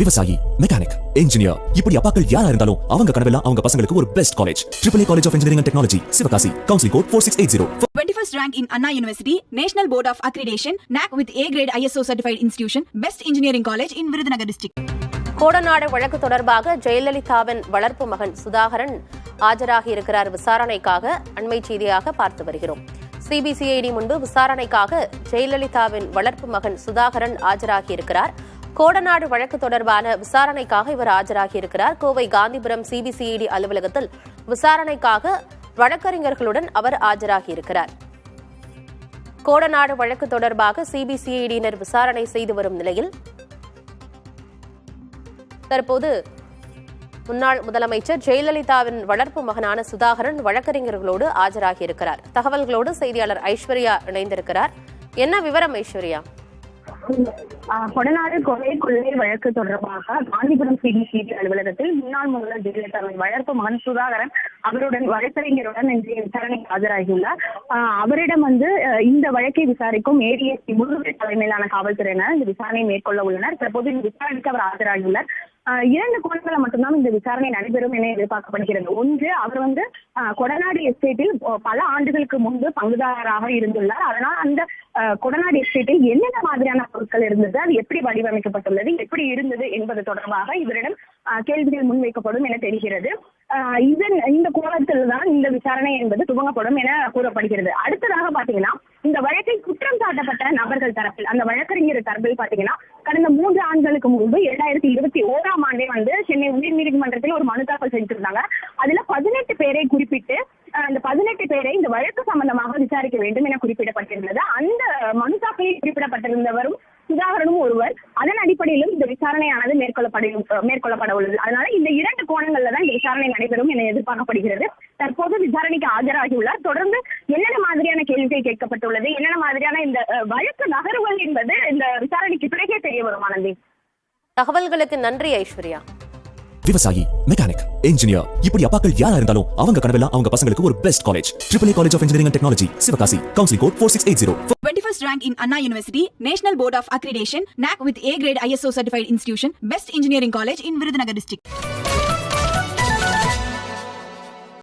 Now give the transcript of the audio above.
விவசாயி, mechanic, engineer, இப்படி அப்பாக்கள் யாரா இருந்தாலும் அவங்க கனவெல்லாம் அவங்க பசங்களுக்கு ஒரு best college. AAA College of Engineering and Technology, Sivakasi. Counseling code 4680. 21st rank in Anna University, National Board of Accreditation, NAC with A grade ISO certified institution, Best Engineering College in Virudhunagar district. Kodanad வழக்கு தொடர்பாக ஜெயலலிதாவின் வளர்ப்பு மகன் சுதாகரன் ஆஜராகி இருக்கிறார். விசாரணைக்காக அண்மை செய்தியாக பார்த்து வருகிறோம். சிபிசிஐடி முன்பு விசாரணைக்காக ஜெயலலிதாவின் வளர்ப்பு மகன் சுதாகரன் ஆஜராகி இருக்கிறார். கோடநாடு வழக்கு தொடர்பான விசாரணைக்காக இவர் ஆஜராகி இருக்கிறார். கோவை காந்திபுரம் சிபிசிஐடி அலுவலகத்தில் விசாரணைக்காக வழக்கறிஞர்களுடன் அவர் ஆஜராகி இருக்கிறார். கோடநாடு வழக்கு தொடர்பாக சிபிசிஐடியினர் விசாரணை செய்து வரும் நிலையில் தற்போது முன்னாள் முதலமைச்சர் ஜெயலலிதாவின் வளர்ப்பு மகனான சுதாகரன் வழக்கறிஞர்களோடு ஆஜராகி இருக்கிறார். தகவல்களோடு செய்தியாளர் ஐஸ்வர்யா இணைந்திருக்கிறார். என்ன விவரம் ஐஸ்வர்யா? கொடநாடு கொலை வழக்கு தொடர்பாக காந்திபுரம் சிபிசிஐடி அலுவலகத்தில் முன்னாள் முதல்வர் ஜெயலலிதாவின் வளர்ப்பு மகன் சுதாகரன் அவருடன் வழக்கறிஞருடன் இன்றைய விசாரணைக்கு ஆஜராகியுள்ளார். அவரிடம் இந்த வழக்கை விசாரிக்கும் ஏடிஎஸ்பி முருகன் தலைமையிலான காவல்துறையினர் இந்த விசாரணையை மேற்கொள்ள உள்ளனர். தற்போது இந்த விசாரணைக்கு அவர் ஆஜராகியுள்ளார். 2 கோணங்களை மட்டும்தான் இந்த விசாரணை நடைபெறும் என எதிர்பார்க்கப்படுகிறது. ஒன்று, அவர் கொடநாடு எஸ்டேட்டில் பல ஆண்டுகளுக்கு முன்பு பங்குதாரராக இருந்துள்ளார். அதனால் அந்த கொடநாடு எஸ்டேட்டில் என்னென்ன மாதிரியான பொருட்கள் இருந்தது, அது எப்படி வடிவமைக்கப்பட்டுள்ளது, எப்படி இருந்தது என்பது தொடர்பாக இவரிடம் கேள்விகள் முன்வைக்கப்படும் என தெரிகிறது. இந்த கோணத்தில் தான் இந்த விசாரணை என்பது துவங்கப்படும் என கூறப்படுகிறது. அடுத்ததாக பாத்தீங்கன்னா, இந்த வழக்கில் குற்றம் சாட்டப்பட்ட நபர்கள் தரப்பில் அந்த வழக்கறிஞர் தரப்பில் பாத்தீங்கன்னா கடந்த 3 ஆண்டுகளுக்கு முன்பு 2021ஆம் ஆண்டே சென்னை உயர்நீதிமன்றத்தில் ஒரு மனு தாக்கல் செஞ்சிருந்தாங்க. அதுல 18 பேரை குறிப்பிட்டு அந்த 18 பேரை இந்த வழக்கு சம்பந்தமாக விசாரிக்க வேண்டும் என குறிப்பிடப்பட்டிருந்தது. அந்த மனு தாக்கலில் குறிப்பிடப்பட்டிருந்தவரும் சுதாகரனும் ஒருவர். அதன் அடிப்படையிலும் இந்த விசாரணையானது மேற்கொள்ளப்பட உள்ளது. அதனால இந்த 2 கோணங்கள்ல தான் இந்த விசாரணை நடைபெறும் என எதிர்பார்க்கப்படுகிறது. தற்போது விசாரணைக்கு ஆஜராகியுள்ளார். தொடர்ந்து என்னென்ன மாதிரியான கேள்விகள் கேட்கப்பட்டுள்ளது, என்னென்ன மாதிரியான இந்த வழக்கு நகர்வுகள் என்பது இந்த விசாரணைக்கு பிறகே தெரிய வரும். ஆனந்தி, தகவல்களுக்கு நன்றி ஐஸ்வர்யா. விவசாயி, மெக்கானிக், இன்ஜினியர், இப்படி அப்பாக்கள் யாரா இருந்தாலும் அவங்க கனவெல்லாம் அவங்க பசங்களுக்கு ஒரு best college. AAA College of Engineering and Technology, Sivakasi. Counseling code 4680. 21st rank in Anna University, National Board of Accreditation, NAC with A grade ISO certified institution, Best Engineering College in Virudhunagar district.